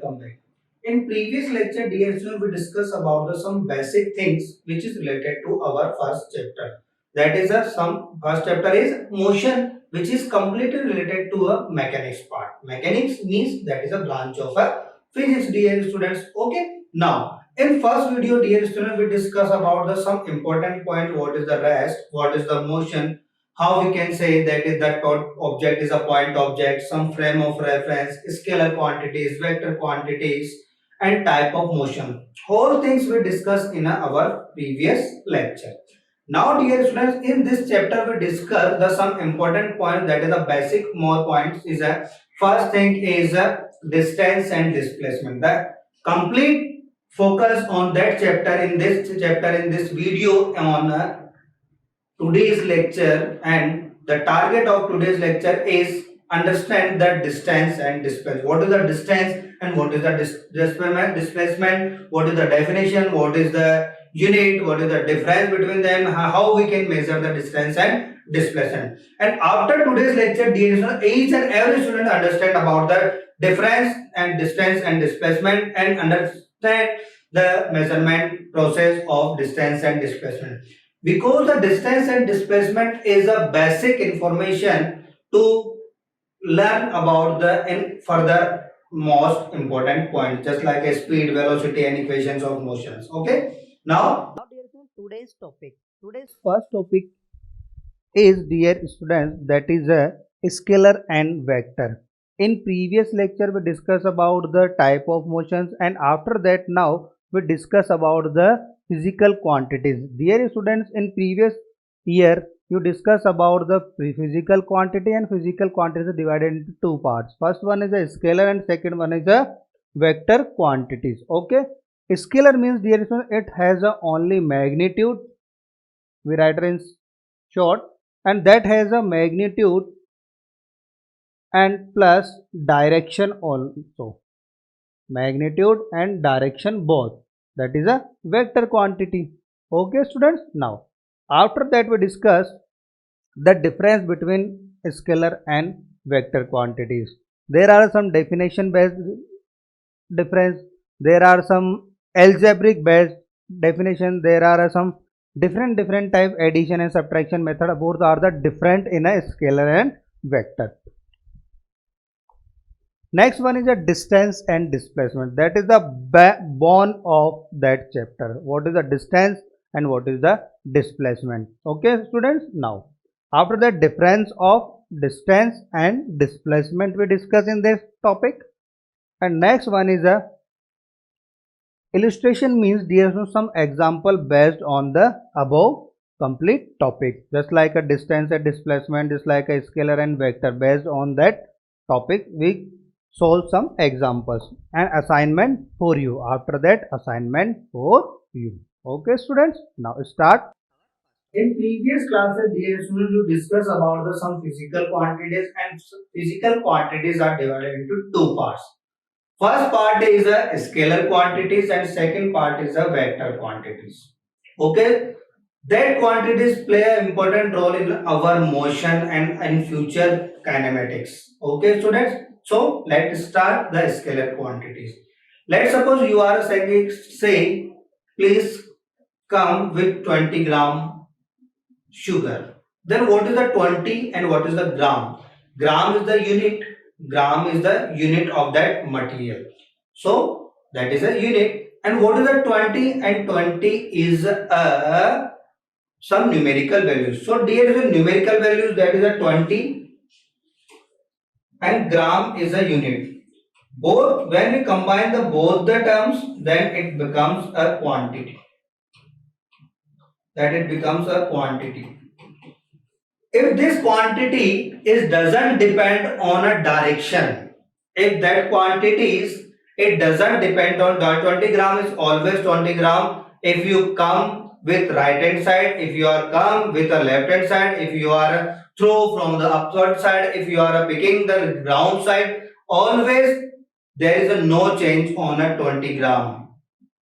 welcome back. In previous lecture, dear students, we discussed about some basic things which is related to our first chapter. That is some first chapter is motion, which is completely related to a mechanics part. Mechanics means that is a branch of a physics, dear students. Okay. Now, in first video, dear students, we discuss about some important point. What is the rest? What is the motion? How we can say that is that object is a point object, some frame of reference, scalar quantities, vector quantities, and type of motion. Whole things we discussed in our previous lecture. Now, dear students, in this chapter we discuss the some important point, that is the basic more points is a first thing is distance and displacement. The complete focus on that chapter in this video on today's lecture, and the target of today's lecture is understand the distance and displacement. What is the distance and what is the displacement? What is the definition? What is the unit? What is the difference between them? How we can measure the distance and displacement? And after today's lecture, dear students, each and every student understand about the difference and distance and displacement and understand the measurement process of distance and displacement, because the distance and displacement is a basic information to learn about the in further most important points, just like a speed, velocity, and equations of motions. Okay. Now dear students, today's first topic is, dear students, that is a scalar and vector. In previous lecture we discussed about the type of motions, and after that now we discuss about the physical quantities. Dear students, in previous year you discuss about the physical quantity, and physical quantities are divided into two parts. First one is a scalar and second one is a vector quantities. Okay. Scalar means, dear students, it has a only magnitude, we write it in short, and that has a magnitude and plus direction also. Magnitude and direction both. That is a vector quantity. Okay, students. Now, after that we discuss the difference between scalar and vector quantities. There are some definition based difference. There are some algebraic based definition. There are some different type addition and subtraction method. Both are the different in a scalar and vector. Next one is a distance and displacement. That is the backbone of that chapter. What is the distance and what is the displacement? Okay, students. Now, after that, difference of distance and displacement we discuss in this topic. And next one is a illustration, means, dear students, some example based on the above complete topic. Just like a distance and displacement, just like a scalar and vector, based on that topic we solve some examples and assignment for you. After that, assignment for you. Okay, students. Now start. In previous classes, dear students, you discuss about some physical quantities, and physical quantities are divided into two parts. First part is a scalar quantities and second part is a vector quantities. Okay. That quantities play an important role in our motion and in future kinematics. Okay, students. So let's start the scalar quantities. Let's suppose you are saying, please come with 20 gram sugar. Then what is the 20 and what is the gram? Gram is the unit. Gram is the unit of that material. So that is a unit. And what is the 20? And 20 is some numerical values. So dear, is a numerical values, that is a 20, and gram is a unit. Both, when we combine both the terms, then it becomes a quantity. That it becomes a quantity. If this quantity doesn't depend on a direction, if that quantities, it doesn't depend on the 20 gram is always 20 gram. If you come with right hand side, if you are come with a left hand side, if you are throw from the upward side, if you are picking the ground side, always there is no change on a 20 gram.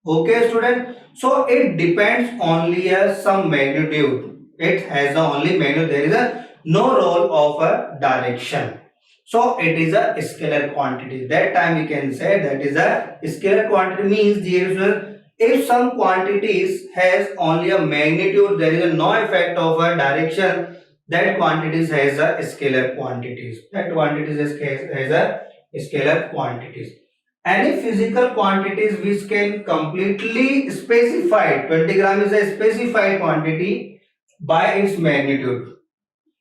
Okay, student. So it depends only some magnitude. It has only magnitude. There is no role of a direction. So it is a scalar quantity. That time we can say that is a scalar quantity. Means dear students, if some quantities has only a magnitude, there is no effect of a direction, that quantities has a scalar quantities. That quantities has a scalar quantities. Any physical quantities which can completely specified, 20 gram is a specified quantity by its magnitude.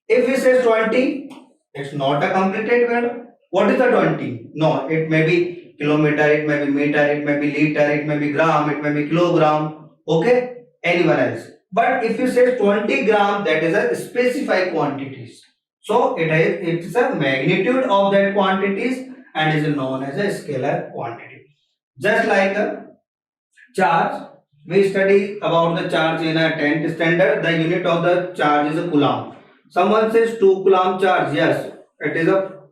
If we say 20, it's not a completed word. What is the 20? No, it may be kilometer, it may be meter, it may be liter, it may be gram, it may be kilogram. Okay, anyone else. But if you say 20 gram, that is a specified quantities. So it's a magnitude of that quantities and is known as a scalar quantity. Just like a charge, we study about the charge in a 10th standard. The unit of the charge is a coulomb. Someone says 2 coulomb charge. Yes, it is a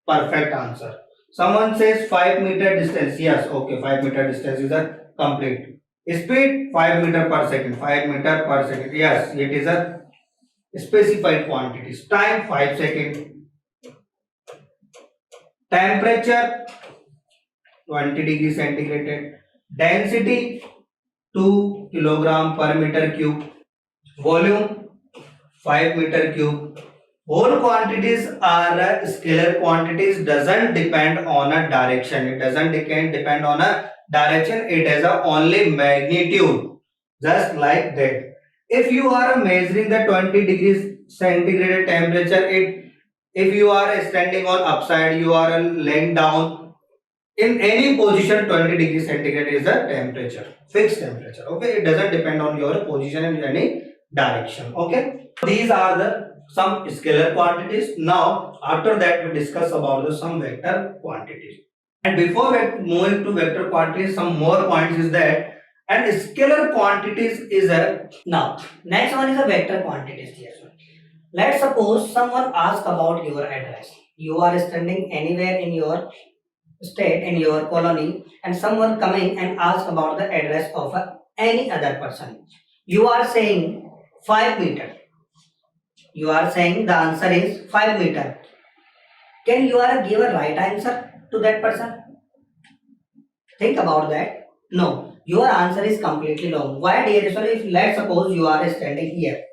perfect answer. Someone says 5 meter distance. Yes, okay, 5 meter distance is a complete. Speed 5 meter per second. 5 meter per second. Yes, it is a specified quantities. Time 5 seconds. Temperature 20 degree centigrade. Density 2 kilogram per meter cube. Volume 5 meter cube. Whole quantities are scalar quantities, doesn't depend on a direction. It doesn't depend on a direction. It has a only magnitude. Just like that. If you are measuring the 20 degrees centigrade temperature, if you are standing on upside, you are laying down, in any position 20 degrees centigrade is the temperature, fixed temperature. Okay, it doesn't depend on your position in any direction. Okay, these are the some scalar quantities. Now after that we discuss about the some vector quantities. And before moving to vector quantities, some more points is that, and scalar quantities is a, now next one is a vector quantities. Yes, let's suppose someone asks about your address. You are standing anywhere in your state, in your colony, and someone coming and ask about the address of any other person. You are saying 5 meter. You are saying the answer is 5 meter. Can you give a right answer to that person? Think about that. No, your answer is completely wrong. Why, dear student? If let's suppose you are standing here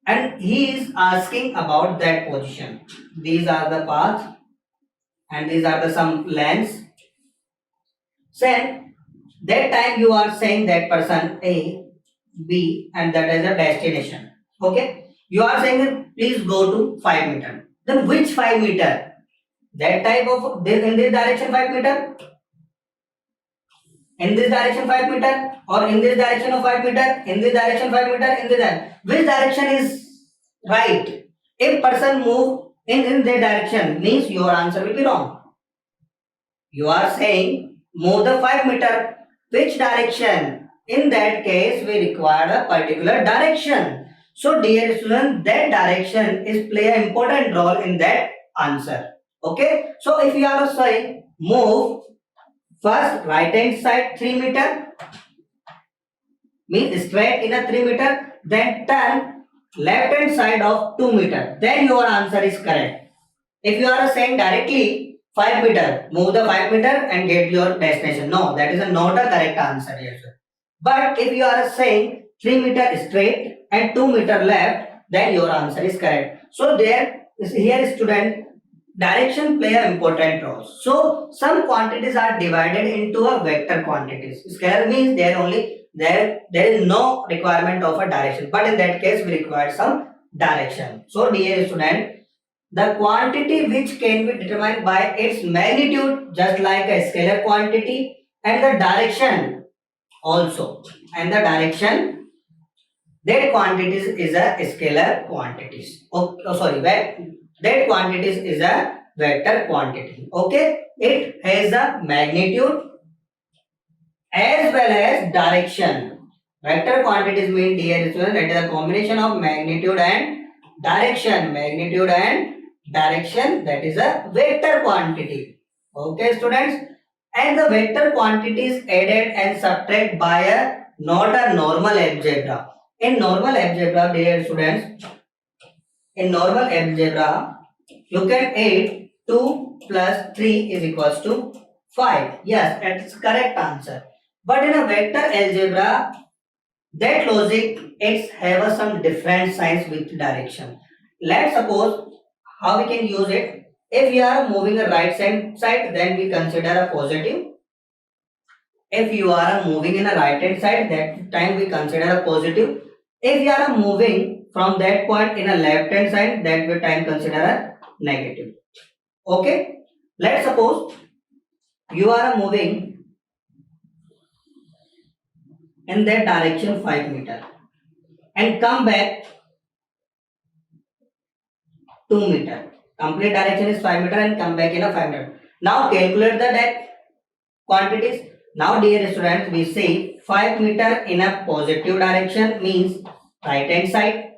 and he is asking about that position. These are the paths and these are the some lengths. Then that time you are saying that person A, B, and that is a destination. Okay, you are saying that please go to 5 meter. Then which 5 meter? That type of in this direction 5 meter, in this direction 5 meter, or in this direction of 5 meter, in this direction 5 meter, in this direction. Which direction is right? If person move in that direction, means your answer will be wrong. You are saying move the 5 meter. Which direction? In that case, we require a particular direction. So, dear student, that direction is play an important role in that answer. Okay. So, if you are saying move first right hand side 3 meter, means straight in a 3 meter, then turn left hand side of 2 meter, then your answer is correct. If you are saying directly 5 meter, move the 5 meter and get your destination. No, that is not a correct answer here. But if you are saying 3 meter straight and 2 meter left, then your answer is correct. So there is here student, direction play an important role. So some quantities are divided into a vector quantities. Scalar means there is no requirement of a direction, but in that case we require some direction. So dear student, the quantity which can be determined by its magnitude, just like a scalar quantity, and the direction also, and the direction, that quantities is a scalar quantities. That quantities is a vector quantity. Okay, it has a magnitude as well as direction. Vector quantities mean, dear student, that is a combination of magnitude and direction. Magnitude and direction, that is a vector quantity. Okay, students, and the vector quantity is added and subtracted by a not a normal algebra. In normal algebra, dear students, in normal algebra, you can add 2 plus 3 is equals to 5. Yes, that's correct answer. But in a vector algebra, that logic it's have some different signs with direction. Let's suppose how we can use it. If we are moving a right side, then we consider a positive. If you are moving in a right hand side, that time we consider a positive. If you are moving from that point in a left hand side, that we time consider a negative. Okay. Let's suppose you are moving in that direction 5 meter and come back 2 meter. Complete direction is 5 meter and come back in a 5 meter. Now calculate the quantities. Now dear students, we say 5 meter in a positive direction means right hand side,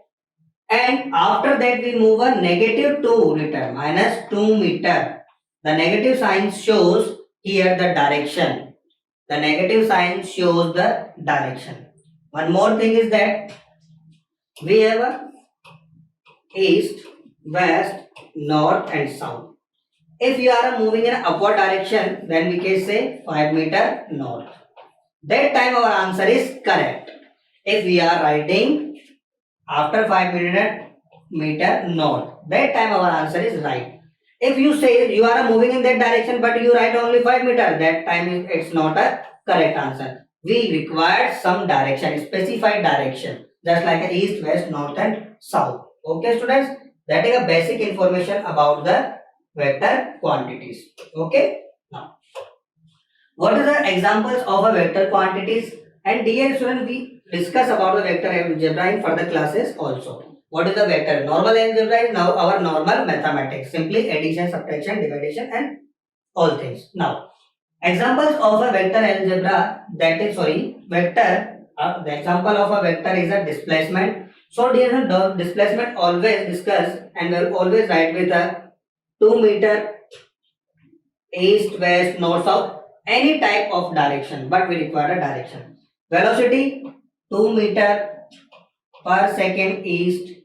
and after that we move a negative 2 meter minus 2 meter. The negative sign shows here the direction. The negative sign shows the direction. One more thing is that we have a east, west, north and south. If you are moving in upward direction, then we can say 5 meter north. That time our answer is correct. If we are writing after 5 meter north, that time our answer is right. If you say you are moving in that direction but you write only 5 meter, that time it's not a correct answer. We require some direction, specified direction, just like east, west, north and south. Okay students, that is a basic information about the vector quantities. Okay. Now, what are the examples of a vector quantities? And dear students, we discuss about the vector algebra in further classes also. What is the vector? Normal algebra is now our normal mathematics, simply addition, subtraction, division and all things. Now, examples of a vector algebra, that is vector. The example of a vector is a displacement. So dear students, displacement always discuss and we will always write with a 2 meter east, west, north, south, any type of direction, but we require a direction. Velocity 2 meter per second east,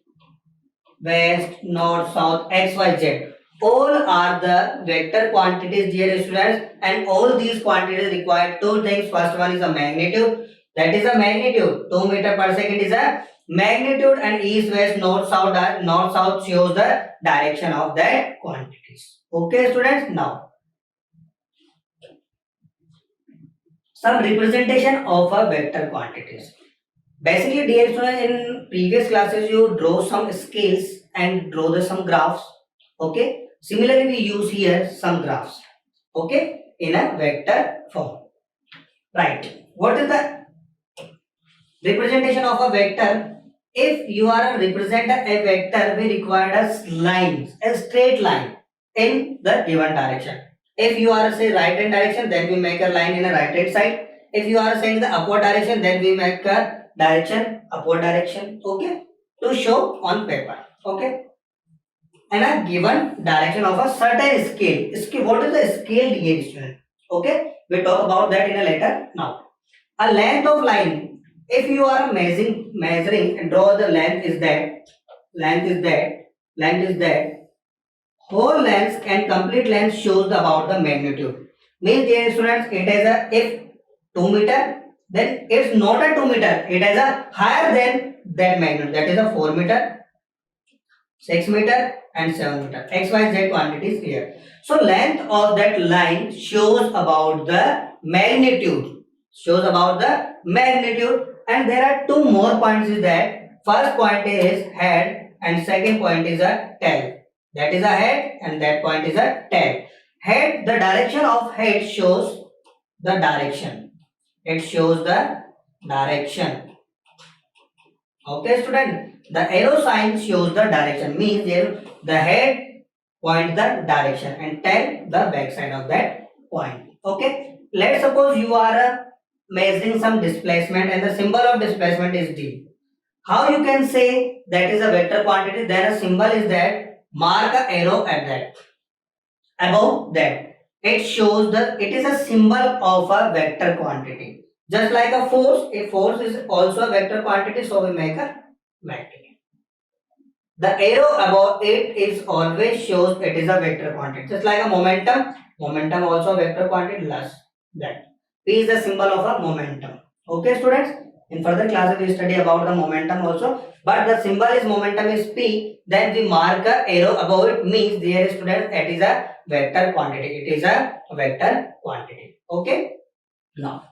west, north, south, x, y, z. All are the vector quantities, dear students, and all these quantities require two things. First one is a magnitude. That is a magnitude. 2 meter per second is a magnitude, and east, west, north, south shows the direction of that quantities. Okay, students. Now, some representation of a vector quantities. Basically, dear students, in previous classes you draw some scales and draw some graphs. Okay. Similarly, we use here some graphs. Okay, in a vector form. Right. What is the representation of a vector? If you are represent a vector, we require a line, a straight line in the given direction. If you are say right hand direction, then we make a line in a right hand side. If you are saying the upward direction, then we make a direction upward direction. Okay, to show on paper. Okay, and a given direction of a certain scale. What is the scale, dear student? Okay, we talk about that in a later. Now, a length of line. If you are measuring and draw the length is that, whole length and complete length shows about the magnitude. Means dear students, it is a if 2 meter, then it's not a 2 meter. It is a higher than that magnitude. That is a 4 meter, 6 meter and 7 meter. X, Y, Z quantities here. So length of that line shows about the magnitude. And there are two more points is that first point is head and second point is a tail. That is a head and that point is a tail. Head, the direction of head shows the direction. It shows the direction. Okay, student. The arrow sign shows the direction. Means the head point the direction and tail the back side of that point. Okay. Let's suppose you are measuring some displacement and the symbol of displacement is d. How you can say that is a vector quantity? Then a symbol is that mark a arrow at that. Above that, it shows it is a symbol of a vector quantity. Just like a force is also a vector quantity, so we make a vector. the arrow above it is always shows it is a vector quantity. Just like a momentum, momentum also a vector quantity. Last that P is the symbol of a momentum. Okay, students. In further classes we study about the momentum also, but the symbol is momentum is P. Then we mark a arrow above it means dear students it is a vector quantity. It is a vector quantity. Okay. Now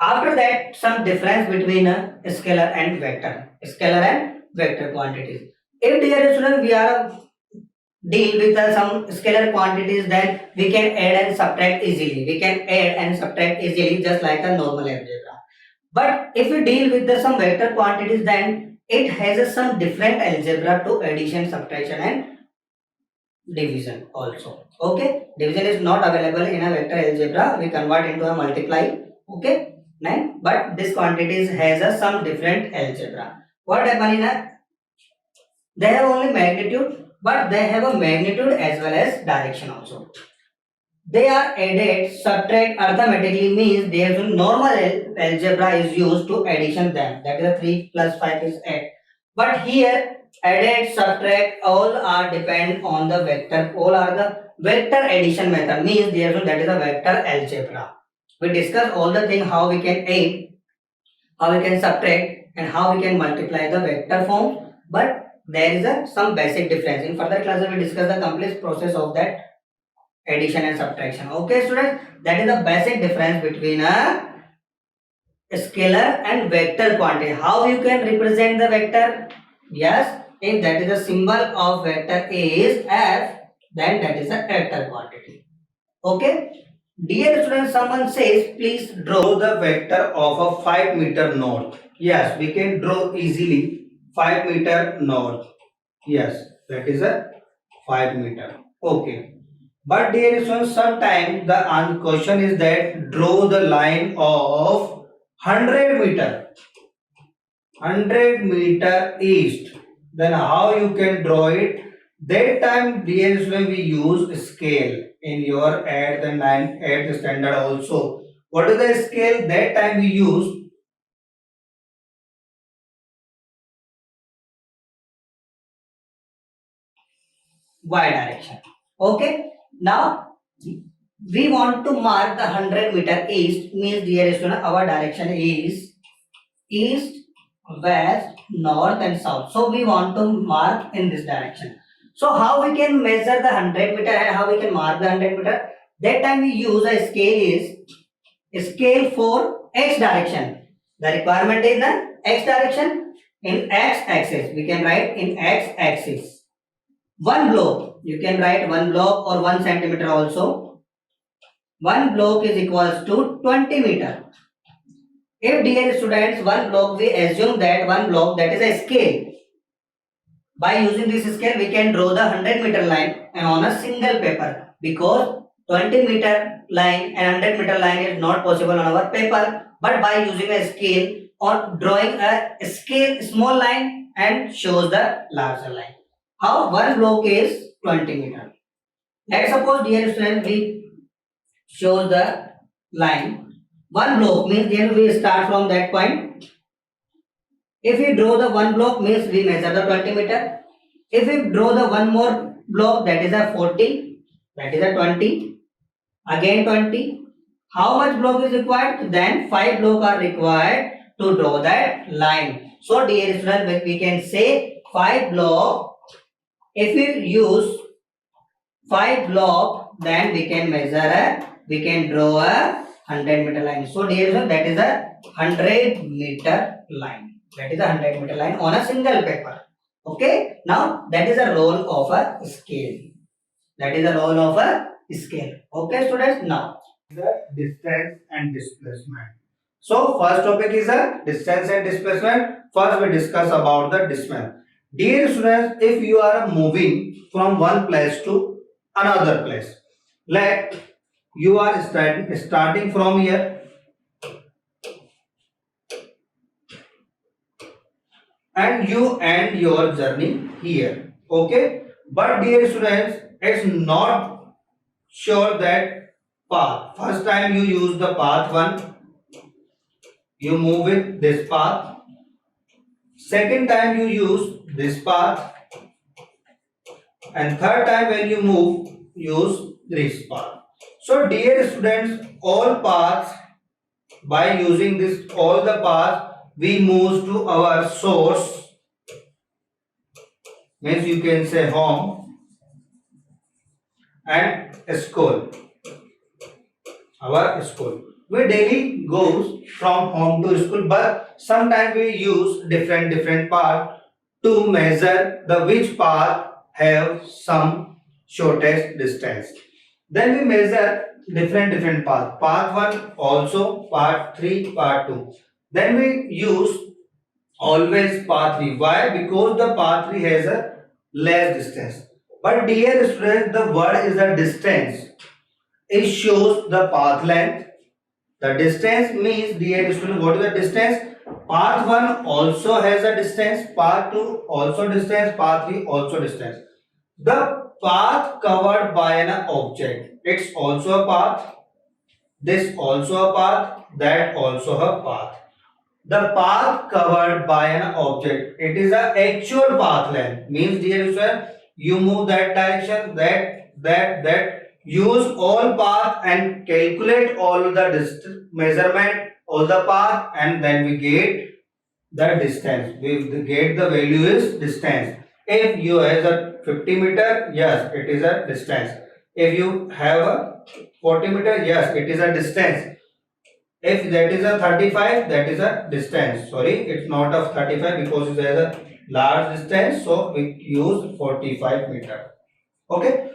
after that some difference between a scalar and vector quantities. If dear student we are deal with some scalar quantities, then we can add and subtract easily. We can add and subtract easily just like a normal algebra. But if we deal with some vector quantities, then it has some different algebra to addition, subtraction and division also. Okay, division is not available in a vector algebra. We convert into a multiply. Okay, 9. But this quantities has some different algebra. What happen in a they have only magnitude, but they have a magnitude as well as direction also. They are added, subtract arithmetically means there's a normal algebra is used to addition them. That is a 3 plus 5 is 8. But here added, subtract all are depend on the vector. All are the vector addition method means that is a vector algebra. We discuss all the thing how we can add, how we can subtract and how we can multiply the vector form. But there is some basic difference. In further classes we discuss the complete process of that addition and subtraction. Okay students, that is the basic difference between a scalar and vector quantity. How you can represent the vector? Yes, if that is the symbol of vector is f, then that is a vector quantity. Okay. Dear students, someone says please draw the vector of a 5 meter north. Yes, we can draw easily 5 meter north. Yes, that is a 5 meter. Okay. But dear students, sometimes the question is that draw the line of 100 meter. 100 meter east. Then how you can draw it? That time dear students, we use scale in your at the 8th standard also. What is the scale? That time we use y direction. Okay. Now we want to mark the 100 meter east means dear student our direction is east, west, north and south. So we want to mark in this direction. So how we can measure the 100 meter and how we can mark the 100 meter? That time we use a scale is scale for x direction. The requirement is the x direction in x axis. We can write in x axis. One block, you can write 1 block or 1 centimeter also. 1 block is equals to 20 meter. If dear students, 1 block, we assume that 1 block that is a scale. By using this scale, we can draw the 100 meter line and on a single paper because 20 meter line and 100 meter line is not possible on our paper. But by using a scale or drawing a scale small line and shows the larger line. How 1 block is 20 meter. Let's suppose dear student we show the line. 1 block means then we start from that point. If we draw the 1 block means we measure the 20 meter. If we draw the 1 more block that is a 40, that is a 20, again 20. How much block is required? Then 5 block are required to draw that line. So dear student we can say 5 block. If we use 5 block, then we can measure we can draw a 100 meter line. So dear student, that is a 100 meter line. That is a 100 meter line on a single paper. Okay. Now that is a role of a scale. That is a role of a scale. Okay, students. Now the distance and displacement. So first topic is a distance and displacement. First we discuss about the distance. Dear students, if you are moving from one place to another place, like you are starting from here and you end your journey here. Okay, but dear students, it's not sure that path. First time you use the path 1, you move with this path. Second time you use this path, and third time when you move, use this path. So dear students, all paths, by using this all the paths, we move to our source, means you can say home and school. Our school. We daily goes from home to school, but sometimes we use different path to measure the which path have some shortest distance. Then we measure different path. Path 1 also, path 3, path 2. Then we use always path 3. Why? Because the path 3 has a less distance. But dear students, the word is a distance. It shows the path length. The distance means, dear student, what is the distance? Path 1 also has a distance, path 2 also distance, path 3 also distance. The path covered by an object, it's also a path. This also a path, that also a path. The path covered by an object, it is a actual path length. Means, dear student, you move that direction, that. Use all path and calculate all the distance measurement, all the path, and then we get the distance. We get the value is distance. If you have a 50 meter, yes, it is a distance. If you have a 40 meter, yes, it is a distance. If that is a 35, that is a distance. Sorry, it's not of 35 because it has a large distance, so we use 45 meter. Okay.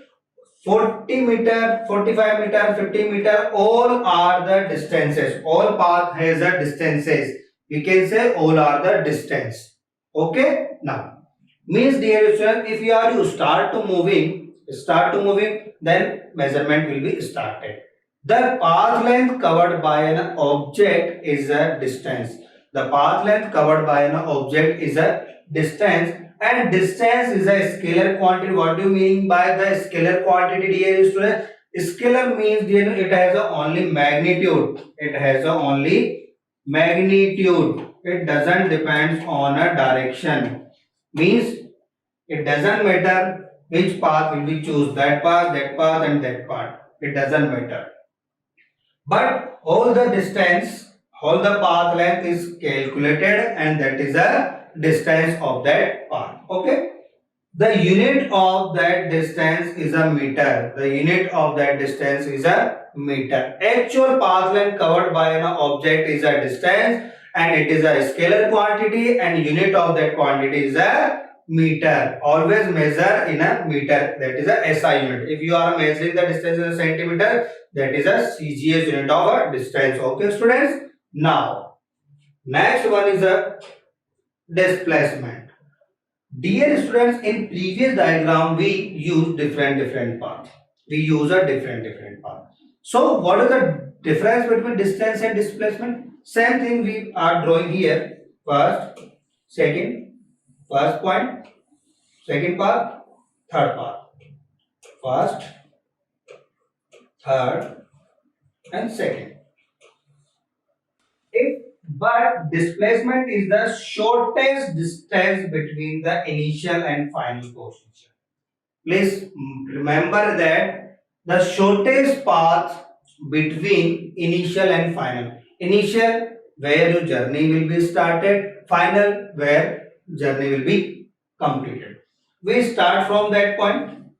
40 meter, 45 meter, 50 meter, all are the distances. All path has a distances. We can say all are the distance. Okay. Now, means, dear student, if you start to moving, then measurement will be started. The path length covered by an object is a distance. The path length covered by an object is a distance. And distance is a scalar quantity. What do you mean by the scalar quantity, dear student? Scalar means, dear, it has only magnitude. It has only magnitude. It doesn't depend on a direction. Means it doesn't matter which path will we choose. That path, and that path. It doesn't matter. But all the distance, all the path length is calculated, and that is a distance of that path. Okay. The unit of that distance is a meter. The unit of that distance is a meter. Actual path length covered by an object is a distance, and it is a scalar quantity, and unit of that quantity is a meter. Always measure in a meter. That is a SI unit. If you are measuring the distance in a centimeter, that is a CGS unit of a distance. Okay, students. Now, next one is a displacement. Dear students, in previous diagram we use different path. We use a different path. So what is the difference between distance and displacement? Same thing we are drawing here. First, second, first point, second path, third path. First, third, and second. But displacement is the shortest distance between the initial and final position. Please remember that the shortest path between initial and final. Initial, where your journey will be started. Final, where journey will be completed. We start from that point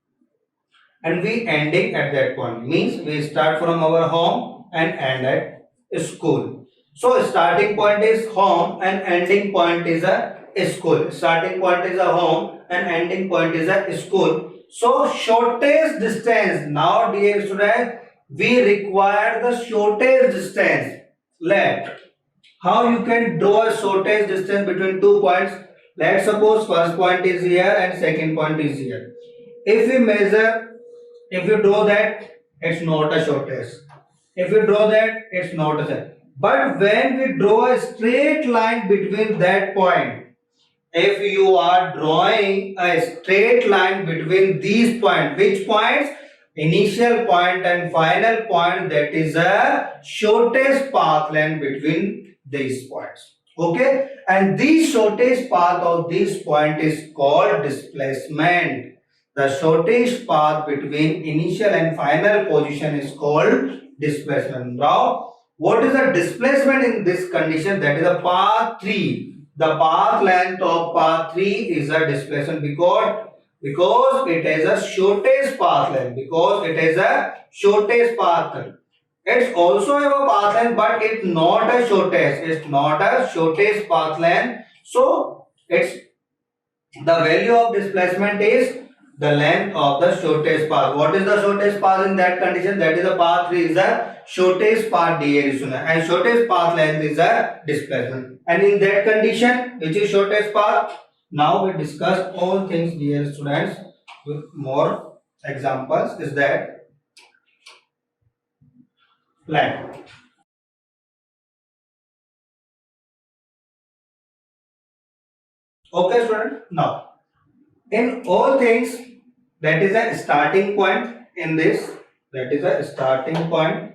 and we ending at that point. Means we start from our home and end at school. So starting point is home and ending point is a school. Starting point is a home and ending point is a school. So shortest distance. Now, dear student, we require the shortest distance. Let how you can draw a shortest distance between 2 points. Let's suppose first point is here and second point is here. If we measure, if you draw that, it's not a shortest. If you draw that, it's not a. But when we draw a straight line between that point, if you are drawing a straight line between these points, which points? Initial point and final point, that is a shortest path length between these points. Okay, and the shortest path of this point is called displacement. The shortest path between initial and final position is called displacement. Now, what is the displacement in this condition? That is a path 3. The path length of path 3 is a displacement because it is a shortest path length. Because it is a shortest path length. It's also have a path length, but it's not a shortest. It's not a shortest path length. So it's the value of displacement is the length of the shortest path. What is the shortest path in that condition? That is the path 3 is the shortest path dA and shortest path length is a displacement. And in that condition, which is shortest path, now we discuss all things, dear students, with more examples. Is that plan? Okay, student. Now, in all things, that is a starting point in this. That is a starting point.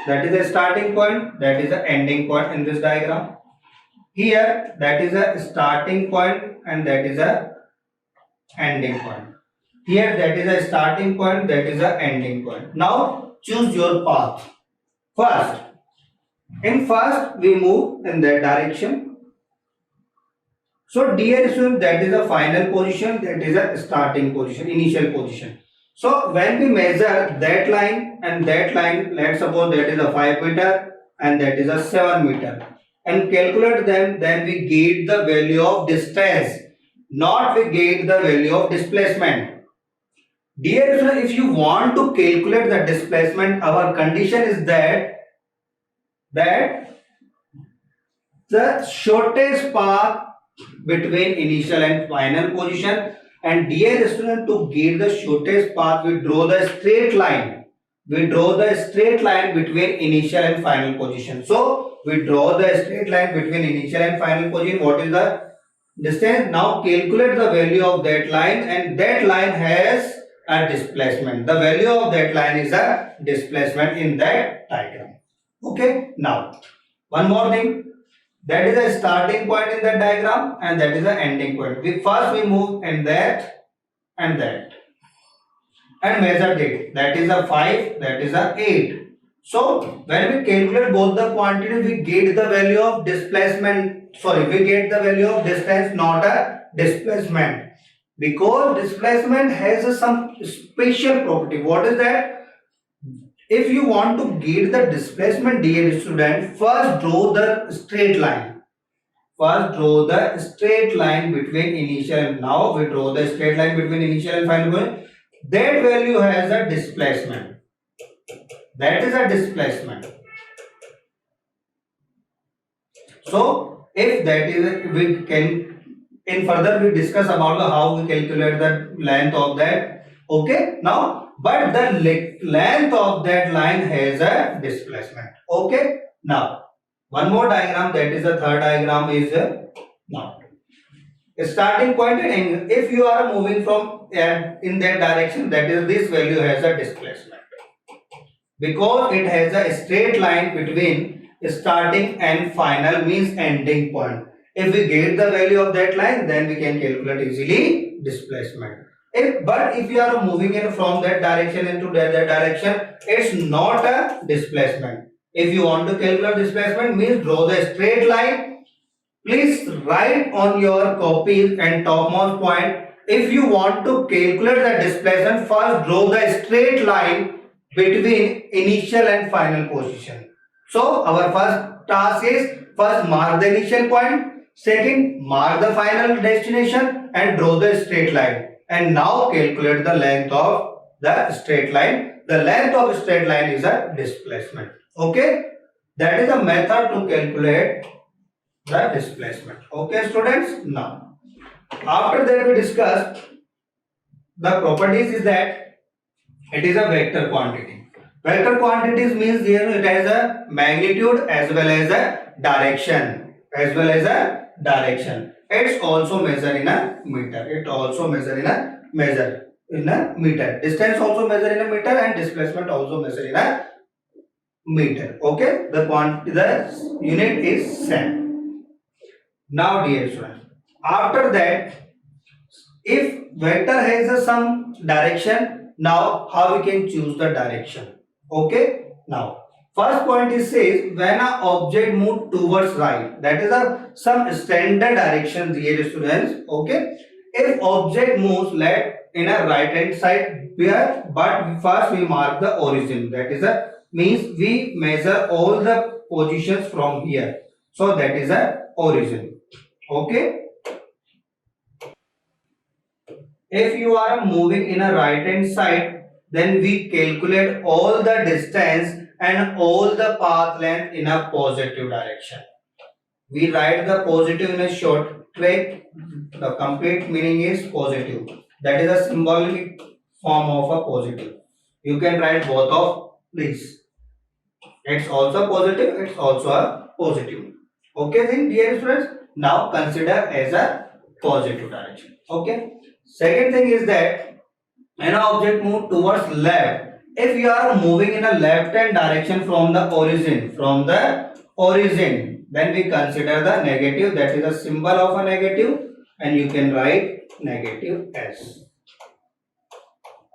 That is a starting point. That is a ending point in this diagram. Here, that is a starting point and that is a ending point. Here, that is a starting point. That is a ending point. Now, choose your path. First, we move in that direction. So dear student, that is a final position, that is a starting position, initial position. So when we measure that line and that line, let's suppose that is a 5 meter and that is a 7 meter, and calculate them, then we get the value of distance, not we get the value of displacement. Dear student, if you want to calculate the displacement, our condition is that the shortest path between initial and final position, and dear student, to get the shortest path, we draw the straight line. We draw the straight line between initial and final position. So we draw the straight line between initial and final position. What is the distance? Now calculate the value of that line, and that line has a displacement. The value of that line is a displacement in that diagram. Okay. Now one more thing. That is a starting point in the diagram and that is the ending point. First we move in that and measure it. That is a 5, that is a 8. So when we calculate both the quantities, we get the value of displacement. Sorry, we get the value of distance, not a displacement. Because displacement has some special property. What is that? If you want to get the displacement, dear student, first draw the straight line. First draw the straight line between initial. Now we draw the straight line between initial and final point. That value has a displacement. That is a displacement. So if that is, we can in further we discuss about how we calculate the length of that. Okay. Now, but the length of that line has a displacement. Okay. Now one more diagram, that is the third diagram, is now a starting point and angle. If you are moving from in that direction, that is this value has a displacement because it has a straight line between starting and final, means ending point. If we get the value of that line, then we can calculate easily displacement. But if you are moving in from that direction into that direction, it's not a displacement. If you want to calculate displacement, means draw the straight line. Please write on your copies and topmost point. If you want to calculate the displacement, first draw the straight line between initial and final position. So our first task is first mark the initial point, second mark the final destination and draw the straight line. And now calculate the length of the straight line. The length of straight line is a displacement. Okay. That is a method to calculate the displacement. Okay, students. Now, after that we discussed the properties is that it is a vector quantity. Vector quantities means here it has a magnitude as well as a direction. It's also measured in a meter. Distance also measured in a meter and displacement also measured in a meter. Okay, the unit is same. Now, dear students, after that, if vector has some direction, now how we can choose the direction? Okay, now first point is says when an object move towards right, that is a some standard direction, dear students. Okay, if object moves left in a right hand side, where but first we mark the origin, that is a means we measure all the positions from here, so that is a origin. Okay, if you are moving in a right hand side, then we calculate all the distance and all the path length in a positive direction. We write the positive in a short track. The complete meaning is positive. That is a symbolic form of a positive. You can write both of these. It's also positive, it's also a positive. Okay, then dear students, now consider as a positive direction. Okay. Second thing is that when an object move towards left, if you are moving in a left hand direction from the origin, then we consider the negative, that is a symbol of a negative, and you can write negative s.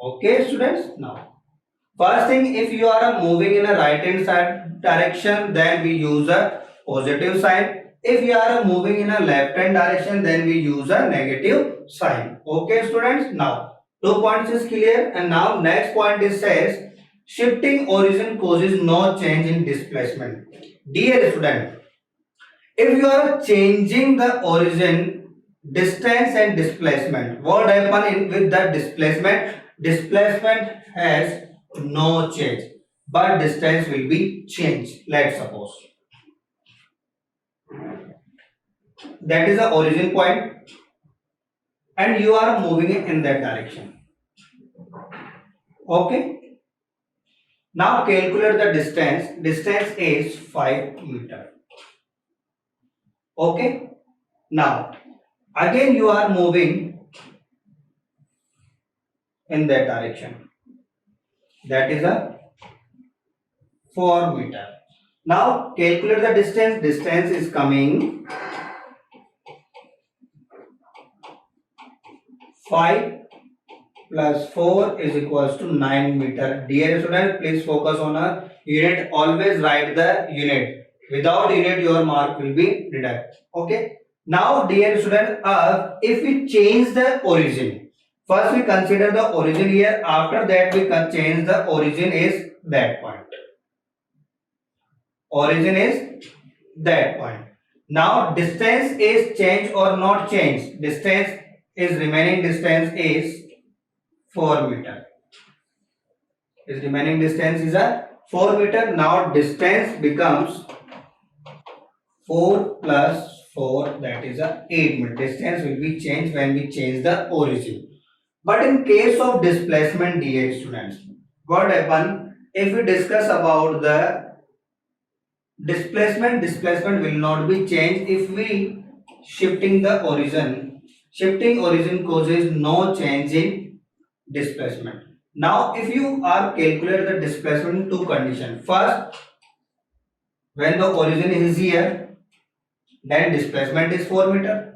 Okay, students. Now, first thing, if you are moving in a right hand side direction, then we use a positive sign. If you are moving in a left hand direction, then we use a negative sign. Okay, students. Now, 2 points is clear, and now next point is says shifting origin causes no change in displacement. Dear student, if you are changing the origin, distance and displacement, what happen with the displacement? Displacement has no change, but distance will be changed. Let's suppose that is the origin point, and you are moving it in that direction. Okay. Now calculate the distance. Distance is 5 meter. Okay. Now again you are moving in that direction. That is a 4 meter. Now calculate the distance. Distance is coming 5 plus 4 is equals to 9 meter. Dear student, please focus on a unit. Always write the unit. Without unit, your mark will be deducted. Okay. Now, dear student, if we change the origin, first we consider the origin here. After that, we can change the origin is that point. Origin is that point. Now, distance is change or not change. Distance is remaining distance is 4 meter. Its remaining distance is a 4 meter. Now distance becomes 4 plus 4, that is a 8 meter. Distance will be changed when we change the origin. But in case of displacement, dear students, what happen if we discuss about the displacement? Displacement will not be changed if we shifting the origin. Shifting origin causes no change in displacement. Now, if you are calculate the displacement in two conditions. First, when the origin is here, then displacement is 4 meter.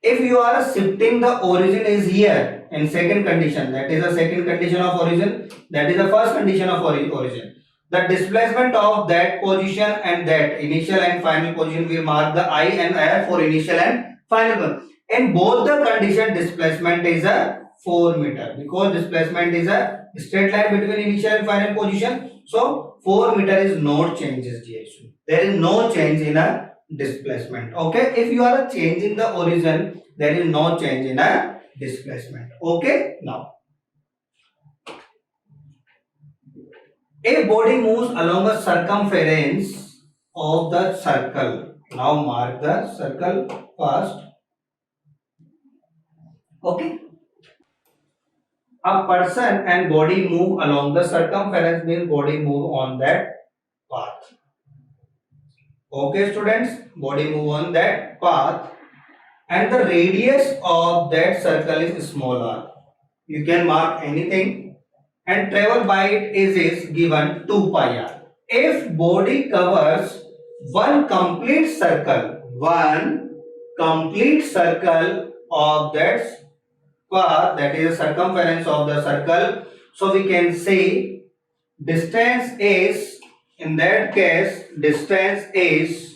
If you are shifting the origin is here in second condition, that is the second condition of origin, that is the first condition of origin. The displacement of that position and that initial and final position, we mark the I and R for initial and final one. In both the condition, displacement is a 4 meter, because displacement is a straight line between initial and final position. So 4 meter is no changes, dear student. There is no change in a displacement. Okay, if you are changing the origin, there is no change in a displacement. Okay, now a body moves along a circumference of the circle. Now mark the circle first. Okay. A person and body move along the circumference, means body move on that path. Okay, students, body move on that path, and the radius of that circle is smaller. You can mark anything, and travel by it is given 2 pi r. if body covers one complete circle of that path, that is the circumference of the circle, so we can say distance is, in that case, distance is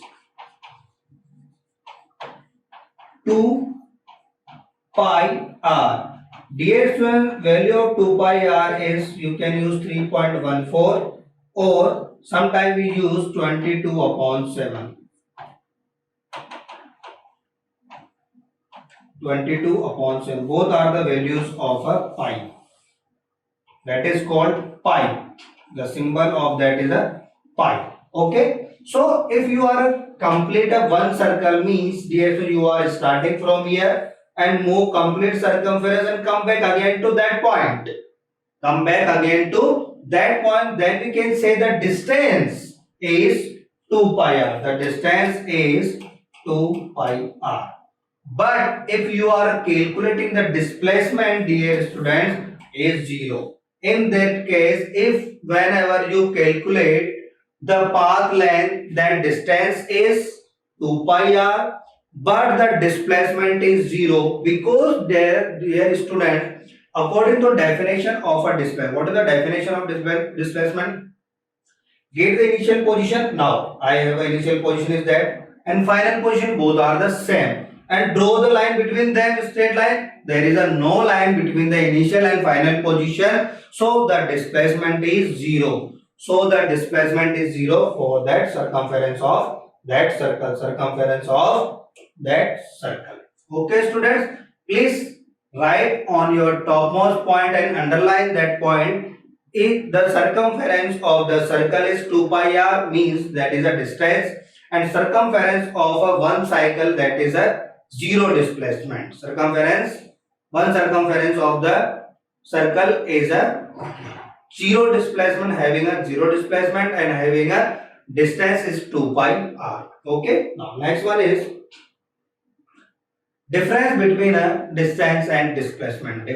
2 pi r. Dear student, value of 2 pi r is, you can use 3.14 or sometimes we use 22 upon 7. 22 upon 7. Both are the values of a pi. That is called pi. The symbol of that is a pi. Okay. So if you are complete a one circle means, dear student, you are starting from here and move complete circumference and come back again to that point. Come back again to that point. Then we can say the distance is 2 pi r. The distance is 2 pi r. But if you are calculating the displacement, dear students, is 0. In that case, if whenever you calculate the path length, then distance is 2 pi r, but the displacement is 0, because there, dear student, according to definition of a displacement, what is the definition of displacement? Get the initial position. Now I have an initial position is that, and final position, both are the same, and draw the line between them, straight line. There is a no line between the initial and final position, so the displacement is 0. So the displacement is 0 for that circumference of that circle. Okay, students, please write on your topmost point and underline that point. If the circumference of the circle is 2 pi r, means that is a distance, and circumference of a one cycle, that is a 0 displacement. One circumference of the circle is a 0 displacement, having a 0 displacement and having a distance is 2 pi r. Okay. Now next one is difference between a distance and displacement.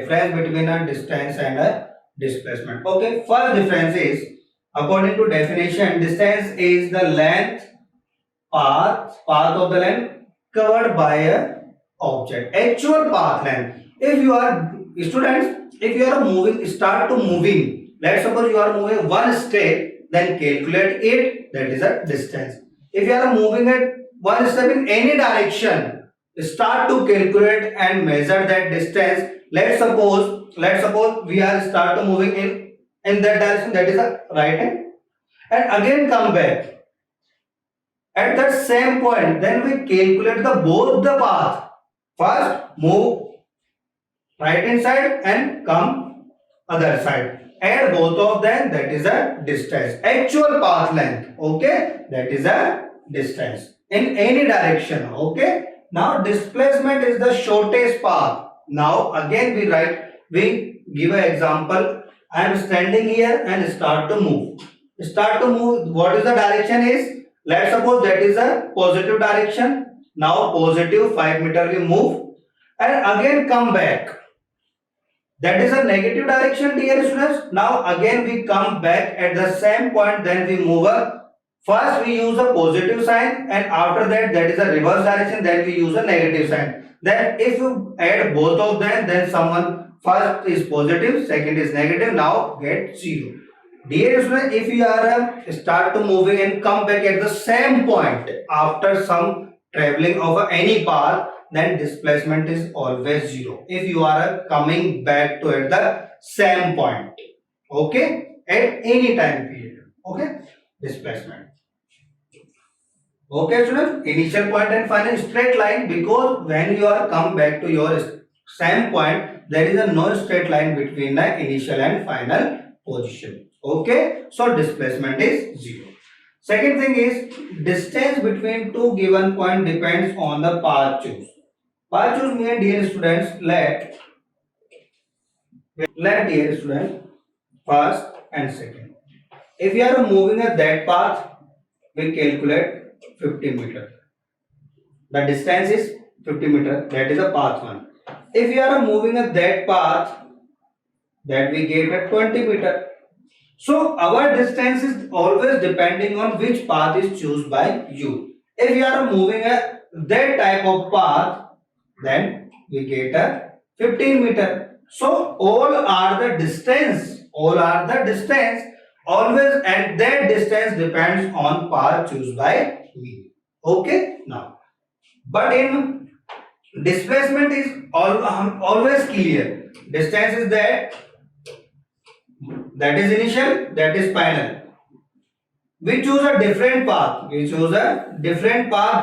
Okay, first difference is, according to definition, distance is the length, path of the length covered by a object. Actual path length. If you are students, if you are start to moving, let's suppose you are moving one step, then calculate it, that is a distance. If you are moving at one step in any direction, start to calculate and measure that distance. Let's suppose we are start to moving in that direction, that is a right hand, and again come back at that same point. Then we calculate both the path. First move right hand side and come other side, add both of them, that is a distance. Actual path length, okay, that is a distance in any direction. Okay. Now displacement is the shortest path. Now again we give an example. I am standing here and start to move. What is the direction is? Let's suppose that is a positive direction. Now positive 5 meter we move and again come back. That is a negative direction, dear students. Now again we come back at the same point, then we move up. First we use a positive sign and after that is a reverse direction, then we use a negative sign. Then if you add both of them, then first is positive, second is negative, now get 0. Dear students, if you are start to moving and come back at the same point after some traveling over any path, then displacement is always 0. If you are coming back to at the same point, okay, at any time period, okay, displacement. Okay, students, initial point and final straight line, because when you are come back to your same point, there is a no straight line between the initial and final position. Okay, so displacement is 0. Second thing is, distance between two given point depends on the path choose. Path choose means, dear students, let dear students, first and second. If you are moving at that path, we calculate 50 meter. The distance is 50 meter. That is a path 1. If you are moving at that path, that we get at 20 meter. So our distance is always depending on which path is chosen by you. If you are moving that type of path, then we get a 15 meter. So all are the distance, always, and that distance depends on path chosen by me. Okay, now, but in displacement is always clear. Distance is that is initial, that is final. We choose a different path.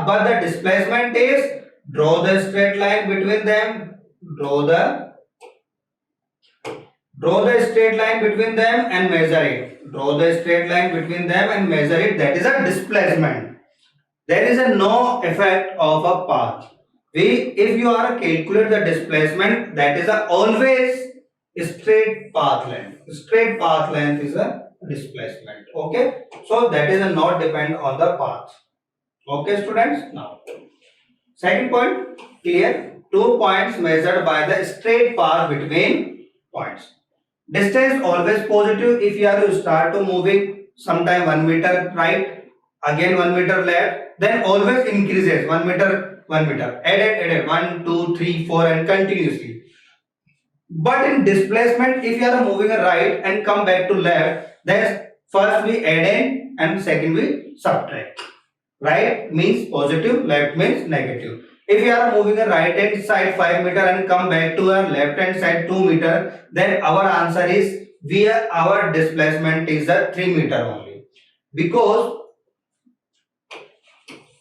But the displacement is, draw the straight line between them. Draw the straight line between them and measure it. Draw the straight line between them and measure it. That is a displacement. There is no effect of a path. If you are calculate the displacement, that is always straight path length. Straight path length is a displacement. Okay, so that is not depend on the path. Okay, students. Now, second point, clear. 2 points measured by the straight path between points. Distance always positive. If you are to start to moving sometime 1 meter right, again 1 meter left, then always increases 1 meter, 1 meter, added 1, 2, 3, 4 and continuously. But in displacement, if you are moving a right and come back to left, then first we add in and second we subtract. Right means positive, left means negative. If you are moving a right hand side 5 meter and come back to a left hand side 2 meter, then our answer is our displacement is a 3 meter only. Because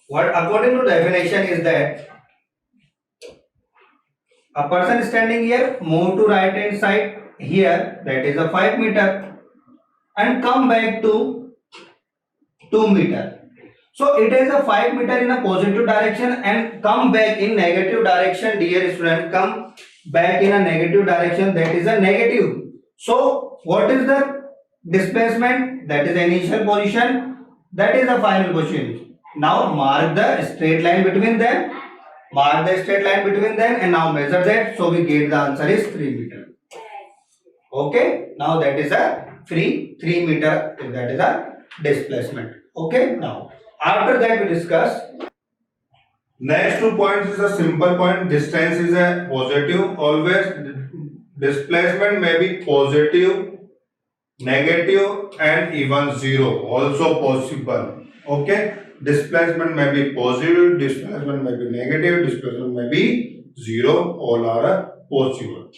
what according to definition is that a person standing here move to right hand side here, that is a 5 meter, and come back to 2 meter. So it is a 5 meter in a positive direction and come back in negative direction. Dear student, come back in a negative direction, that is a negative. So what is the displacement? That is the initial position, that is the final position. Now mark the straight line between them. And now measure that. So we get the answer is 3 meter. Okay, now that is a 3 meter, that is a displacement. Okay, now after that we discuss. Next 2 points is a simple point. Distance is a positive. Always displacement may be positive, negative and even zero also possible. Okay. Displacement may be positive, displacement may be negative, displacement may be zero. All are possible.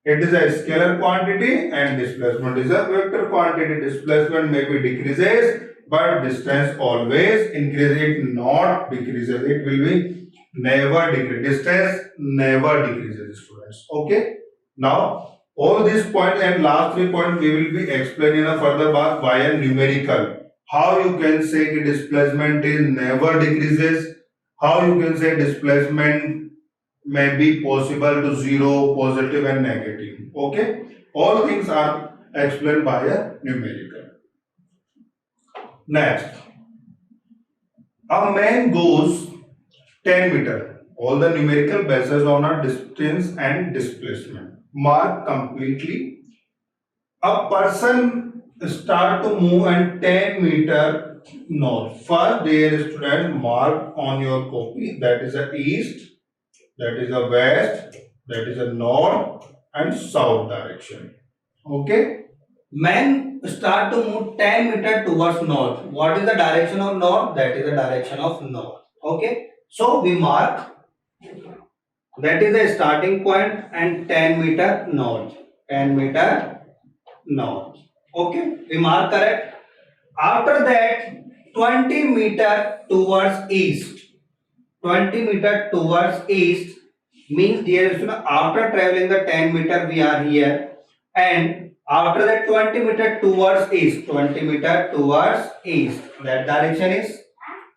It is a scalar quantity and displacement is a vector quantity. Displacement may be decreases, but distance always increases. It not decreases. It will be never decrease. Distance never decreases, students. Okay. Now all these points and last 3 points we will be explaining a further by a numerical. How you can say displacement is never decreases. How you can say displacement may be possible to zero, positive and negative. Okay. All things are explained by a numerical. Next, a man goes 10 meter. All the numerical bases on a distance and displacement. Mark completely. A person start to move and 10 meter north. First, dear student, mark on your copy. That is a east, that is a west, that is a north and south direction. Okay. Man start to move 10 meter towards north. What is the direction of north? That is the direction of north. Okay. So we mark, that is the starting point and 10 meter north. 10 meter north. Okay. We mark correct. After that 20 meter towards east. 20 meter towards east means, dear student, after traveling the 10 meter we are here, and after that 20 meter towards east, 20 meter towards east, that direction is,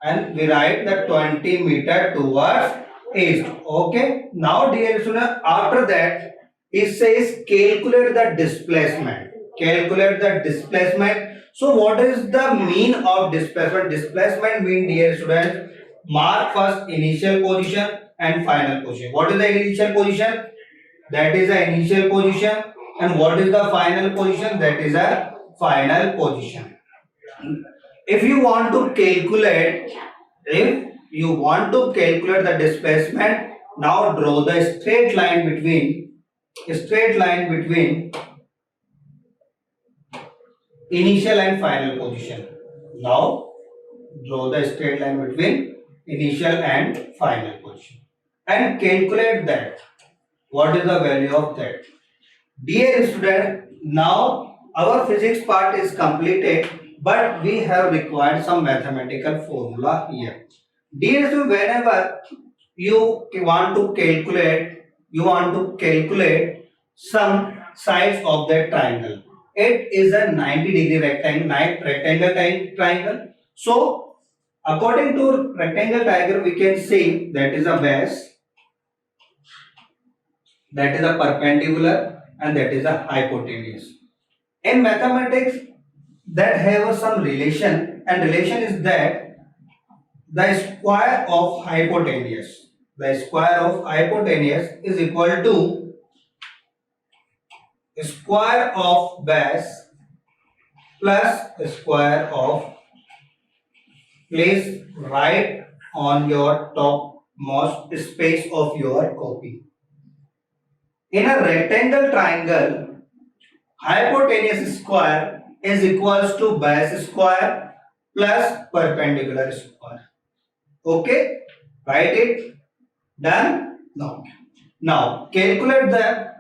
and we write the 20 meter towards east. Okay. Now dear student, after that it says calculate the displacement. Calculate the displacement. So what is the mean of displacement? Displacement mean, dear student, mark first initial position and final position. What is the initial position? That is the initial position. And what is the final position? That is a final position. If you want to calculate the displacement, now draw the straight line between initial and final position. Now draw the straight line between initial and final position and calculate that. What is the value of that? Dear student, now our physics part is completed, but we have required some mathematical formula here. Dear student, whenever you want to calculate some sides of that triangle. It is a 90-degree rectangle triangle. So according to rectangle triangle, we can say that is a base, that is a perpendicular, and that is a hypotenuse. In mathematics, that have some relation, and relation is that the square of hypotenuse is equal to square of base plus square of, please write on your topmost space of your copy. In a rectangle triangle, hypotenuse square is equals to base square plus perpendicular square. Okay, write it. Done? No. Now calculate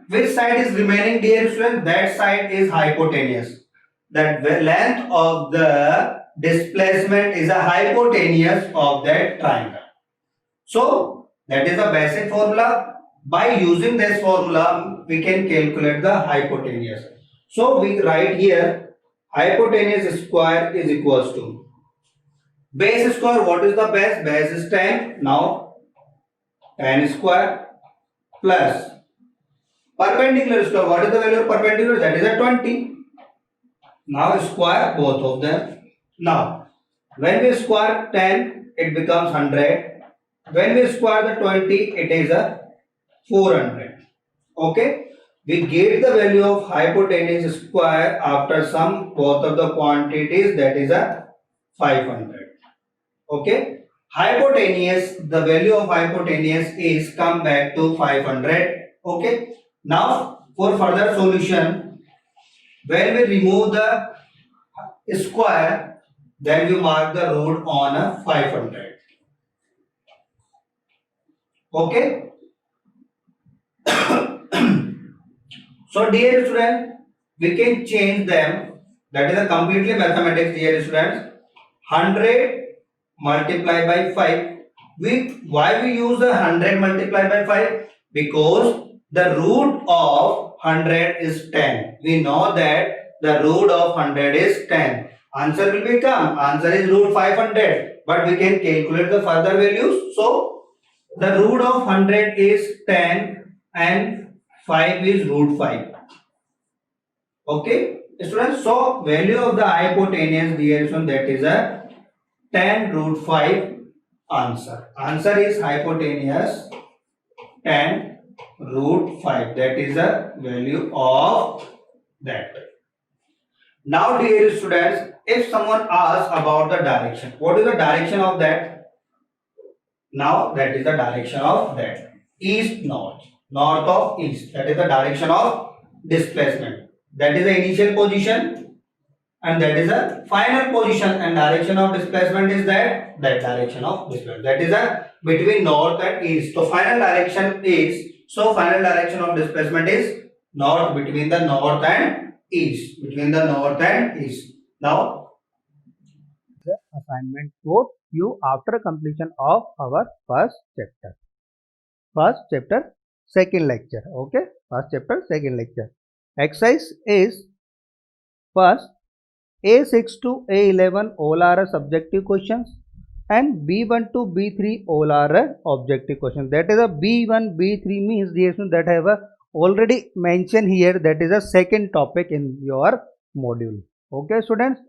which side is remaining, dear student. That side is hypotenuse. That the length of the displacement is a hypotenuse of that triangle. So that is a basic formula. By using this formula, we can calculate the hypotenuse. So we write here hypotenuse square is equals to base square. What is the base? Base is 10. Now 10 square plus perpendicular square. What is the value of perpendicular? That is a 20. Now square both of them. Now when we square 10, it becomes 100. When we square the 20, it is a 400. Okay. We get the value of hypotenuse square after sum both of the quantities, that is a 500. Okay. Hypotenuse, the value of hypotenuse is come back to 500. Okay. Now for further solution, when we remove the square, then we mark the root on a 500. Okay. So dear students, we can change them. That is a completely mathematics, dear students. 100 multiplied by 5. Why we use the 100 multiplied by 5? Because the root of 100 is 10. We know that the root of 100 is 10. Answer will become, answer is root 500. But we can calculate the further values. So the root of 100 is 10 and 5 is root 5. Okay, students. So value of the hypotenuse, dear students, that is a 10 root 5 answer. Answer is hypotenuse 10 root 5. That is the value of that. Now dear students, if someone asks about the direction, what is the direction of that? Now that is the direction of that. East, north. North of east. That is the direction of displacement. That is the initial position. And that is a final position, and direction of displacement is that direction of displacement. That is a between north and east. So final direction of displacement is north, between the north and east. Now the assignment for you after completion of our first chapter, second lecture. Okay, first chapter, second lecture. Exercise is first A6 to A11 all are subjective questions, and B1 to B3 all are objective questions. That is a B1, B3 means the that have already mentioned here. That is a second topic in your module. Okay, students.